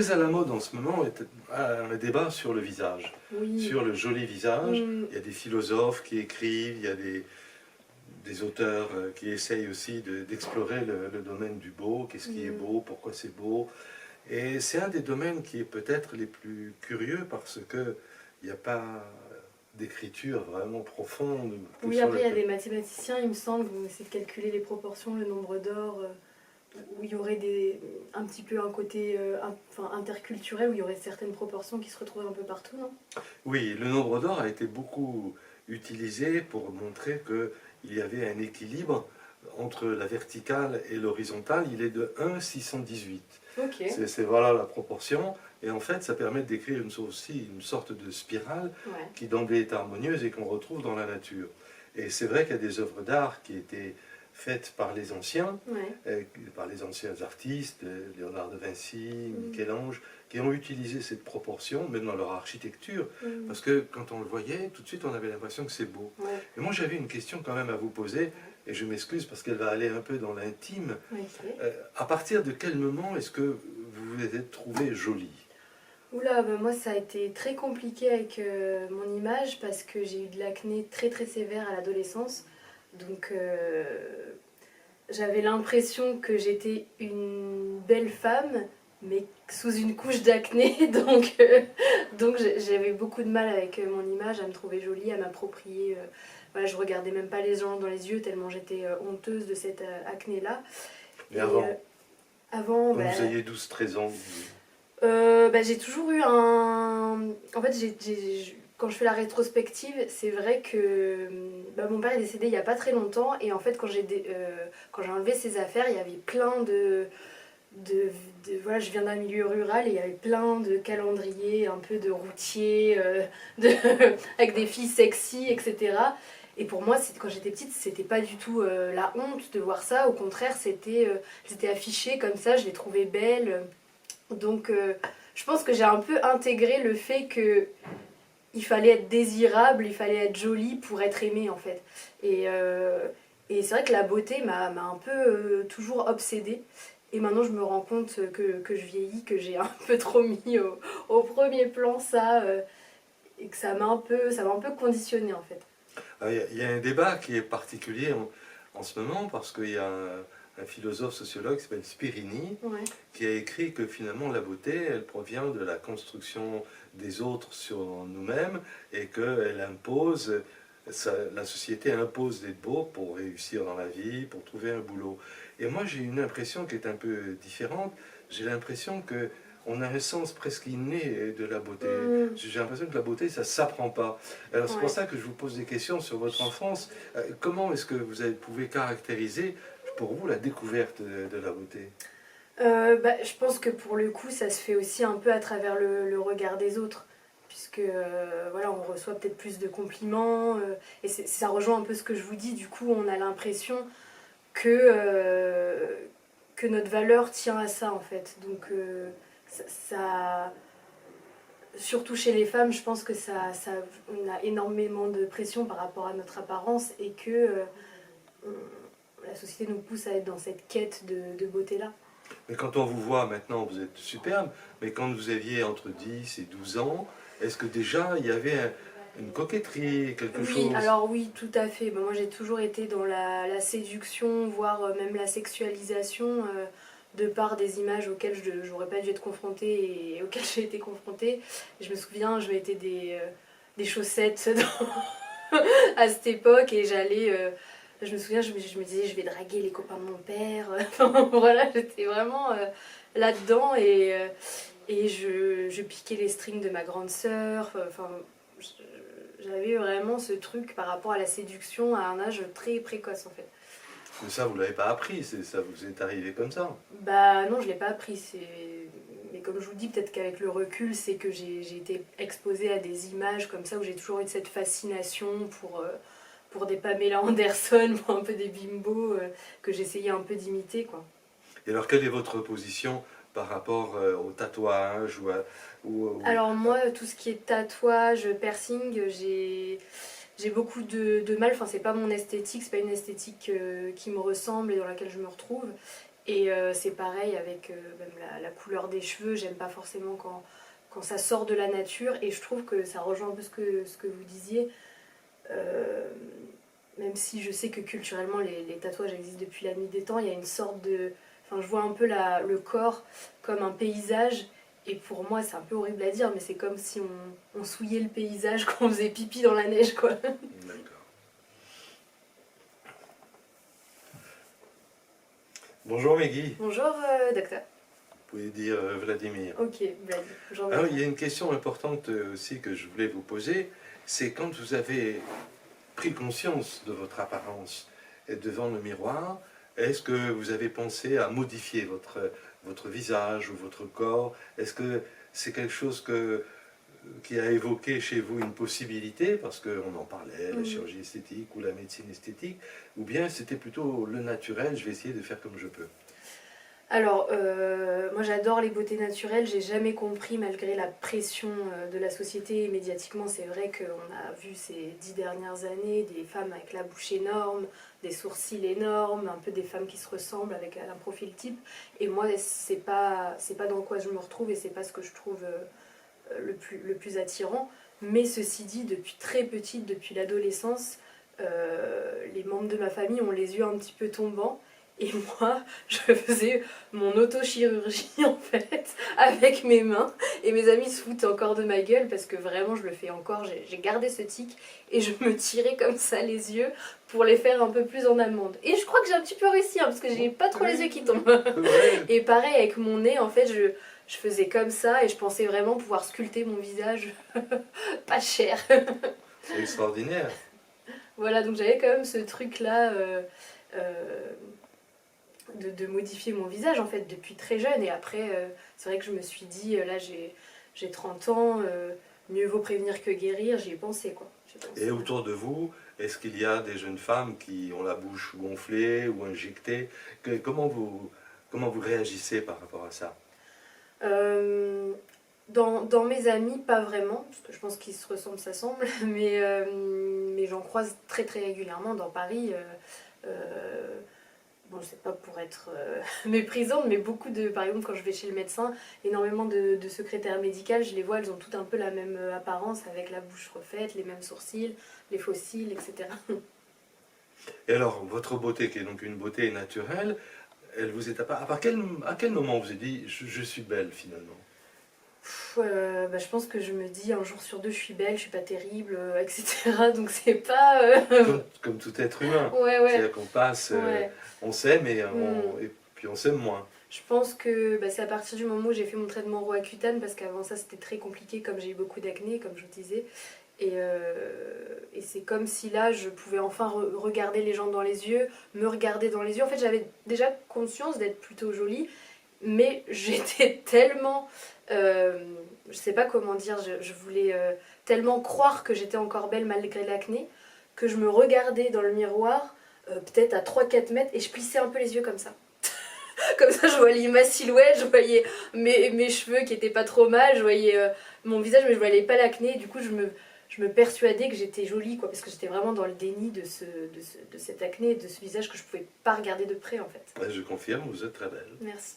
Très à la mode en ce moment est un débat sur le visage, Oui. sur le joli visage. Il y a des philosophes qui écrivent, il y a des auteurs qui essayent aussi d'explorer le domaine du beau, qu'est-ce qui est beau, pourquoi c'est beau. Et c'est un des domaines qui est peut-être les plus curieux parce qu'il n'y a pas d'écriture vraiment profonde. Oui, après il y a des mathématiciens, il me semble, vont essayer de calculer les proportions, le nombre d'or, où il y aurait un petit peu un côté interculturel, où il y aurait certaines proportions qui se retrouvent un peu partout, non? Oui, le nombre d'or a été beaucoup utilisé pour montrer qu'il y avait un équilibre entre la verticale et l'horizontale. Il est de 1,618. Ok. C'est voilà la proportion. Et en fait, ça permet de décrire aussi une sorte de spirale qui d'emblée est harmonieuse et qu'on retrouve dans la nature. Et c'est vrai qu'il y a des œuvres d'art qui étaient faites par les anciens, par les anciens artistes, Léonard de Vinci, Michel-Ange, qui ont utilisé cette proportion, même dans leur architecture, parce que quand on le voyait, tout de suite on avait l'impression que c'est beau. Et moi j'avais une question quand même à vous poser, et je m'excuse parce qu'elle va aller un peu dans l'intime. À partir de quel moment est-ce que vous vous êtes trouvé jolie? Oula, bah moi ça a été très compliqué avec mon image parce que j'ai eu de l'acné très très sévère à l'adolescence. Donc j'avais l'impression que j'étais une belle femme, mais sous une couche d'acné. Donc j'avais beaucoup de mal avec mon image, à me trouver jolie, à m'approprier. Voilà, je regardais même pas les gens dans les yeux tellement j'étais honteuse de cette acné-là. Mais avant, avant quand vous aviez 12-13 ans, j'ai toujours eu un... En fait, quand je fais la rétrospective, c'est vrai que mon père est décédé il n'y a pas très longtemps. Et en fait, quand j'ai enlevé ses affaires, il y avait plein voilà, je viens d'un milieu rural et il y avait plein de calendriers, un peu de routiers, avec des filles sexy, etc. Et pour moi, quand j'étais petite, c'était pas du tout la honte de voir ça. Au contraire, c'était affiché comme ça, je les trouvais belles. Donc je pense que j'ai un peu intégré le fait que il fallait être désirable, il fallait être jolie pour être aimée en fait. Et c'est vrai que la beauté m'a un peu toujours obsédée. Et maintenant je me rends compte que je vieillis, que j'ai un peu trop mis au premier plan ça, et que ça m'a un peu conditionnée en fait. il y a un débat qui est particulier en ce moment parce qu'il y a un philosophe sociologue qui s'appelle Spirini qui a écrit que finalement la beauté elle provient de la construction des autres sur nous-mêmes et qu'elle impose, la société impose d'être beau pour réussir dans la vie, pour trouver un boulot. Et moi j'ai une impression qui est un peu différente, j'ai l'impression que on a un sens presque inné de la beauté. J'ai l'impression que la beauté, ça ne s'apprend pas. Alors c'est pour ça que je vous pose des questions sur votre enfance. Comment est-ce que vous pouvez caractériser pour vous la découverte de la beauté? Je pense que pour le coup, ça se fait aussi un peu à travers le regard des autres. Puisque voilà, on reçoit peut-être plus de compliments. Et ça rejoint un peu ce que je vous dis. Du coup, on a l'impression que notre valeur tient à ça en fait. Donc surtout chez les femmes, je pense que on a énormément de pression par rapport à notre apparence et que la société nous pousse à être dans cette quête de beauté-là. Mais quand on vous voit maintenant, vous êtes superbe, mais quand vous aviez entre 10 et 12 ans, est-ce que déjà il y avait une coquetterie, quelque chose? Oui, alors oui, tout à fait. Moi j'ai toujours été dans la séduction, voire même la sexualisation, de par des images auxquelles j'aurais pas dû être confrontée et auxquelles j'ai été confrontée. Et je me souviens, je mettais des chaussettes à cette époque et je me souviens, je me disais je vais draguer les copains de mon père. Enfin, voilà, j'étais vraiment là-dedans et je piquais les strings de ma grande sœur. Enfin, j'avais vraiment ce truc par rapport à la séduction à un âge très précoce en fait. Mais ça, vous ne l'avez pas appris, ça vous est arrivé comme ça. Bah non, je l'ai pas appris. Mais comme je vous dis, peut-être qu'avec le recul, c'est que j'ai été exposée à des images comme ça où j'ai toujours eu cette fascination pour des Pamela Anderson, pour un peu des bimbos que j'essayais un peu d'imiter quoi. Et alors, quelle est votre position par rapport au tatouage Alors moi, tout ce qui est tatouage, piercing, j'ai beaucoup de mal. Enfin, c'est pas mon esthétique, c'est pas une esthétique qui me ressemble et dans laquelle je me retrouve. Et c'est pareil avec même la couleur des cheveux, j'aime pas forcément quand ça sort de la nature, et je trouve que ça rejoint un peu ce que vous disiez. Même si je sais que culturellement les tatouages existent depuis la nuit des temps, il y a une sorte de... Enfin, je vois un peu le corps comme un paysage, et pour moi c'est un peu horrible à dire, mais c'est comme si on souillait le paysage quand on faisait pipi dans la neige, quoi. D'accord. Bonjour Meggy. Bonjour docteur. Vous pouvez dire Vladimir. Ok, Vlad. Bonjour. Alors, il y a une question importante aussi que je voulais vous poser, c'est quand vous avez pris conscience de votre apparence et devant le miroir, est-ce que vous avez pensé à modifier votre visage ou votre corps? Est-ce que c'est quelque chose qui a évoqué chez vous une possibilité, parce qu'on en parlait, la chirurgie esthétique ou la médecine esthétique, ou bien c'était plutôt le naturel, je vais essayer de faire comme je peux? Alors, moi j'adore les beautés naturelles, j'ai jamais compris, malgré la pression de la société, médiatiquement, c'est vrai qu'on a vu ces 10 dernières années des femmes avec la bouche énorme, des sourcils énormes, un peu des femmes qui se ressemblent avec un profil type, et moi c'est pas dans quoi je me retrouve, et c'est pas ce que je trouve le plus attirant. Mais ceci dit, depuis très petite, depuis l'adolescence, les membres de ma famille ont les yeux un petit peu tombants. Et moi, je faisais mon autochirurgie en fait, avec mes mains. Et mes amis se foutent encore de ma gueule parce que vraiment je le fais encore. J'ai gardé ce tic et je me tirais comme ça les yeux pour les faire un peu plus en amande. Et je crois que j'ai un petit peu réussi hein, parce que j'ai pas trop les yeux qui tombent. Et pareil avec mon nez, en fait, je faisais comme ça et je pensais vraiment pouvoir sculpter mon visage pas cher. C'est extraordinaire. Voilà, donc j'avais quand même ce truc-là. De modifier mon visage en fait depuis très jeune, et après c'est vrai que je me suis dit là j'ai 30 ans, mieux vaut prévenir que guérir, j'y ai pensé quoi. Et autour de vous, est-ce qu'il y a des jeunes femmes qui ont la bouche gonflée ou injectée? Comment vous réagissez par rapport à ça? Dans mes amis, pas vraiment, parce que je pense qu'ils se ressemblent, ça semble, mais j'en croise très très régulièrement dans Paris. Bon, c'est pas pour être méprisante, mais beaucoup par exemple quand je vais chez le médecin, énormément de secrétaires médicales, je les vois, elles ont toutes un peu la même apparence, avec la bouche refaite, les mêmes sourcils, les faux cils, etc. Et alors, votre beauté, qui est donc une beauté naturelle, elle vous est apparue. À quel moment vous avez dit je suis belle finalement? Je pense que je me dis un jour sur deux je suis belle, je suis pas terrible, etc. Donc c'est pas... Comme tout être humain. Ouais. C'est-à-dire qu'on passe, on s'aime et puis on s'aime moins. Je pense que c'est à partir du moment où j'ai fait mon traitement Roaccutane, parce qu'avant ça c'était très compliqué, comme j'ai eu beaucoup d'acné, comme je vous disais. Et c'est comme si là je pouvais enfin regarder les gens dans les yeux, me regarder dans les yeux. En fait j'avais déjà conscience d'être plutôt jolie, mais j'étais tellement... je sais pas comment dire, je voulais tellement croire que j'étais encore belle malgré l'acné, que je me regardais dans le miroir, peut-être à 3-4 mètres, et je plissais un peu les yeux comme ça. Comme ça je voyais ma silhouette, je voyais mes cheveux qui étaient pas trop mal, je voyais mon visage, mais je voyais pas l'acné. Du coup je me persuadais que j'étais jolie, quoi, parce que j'étais vraiment dans le déni de cette acné, de ce visage que je pouvais pas regarder de près en fait. Je confirme, vous êtes très belle. Merci.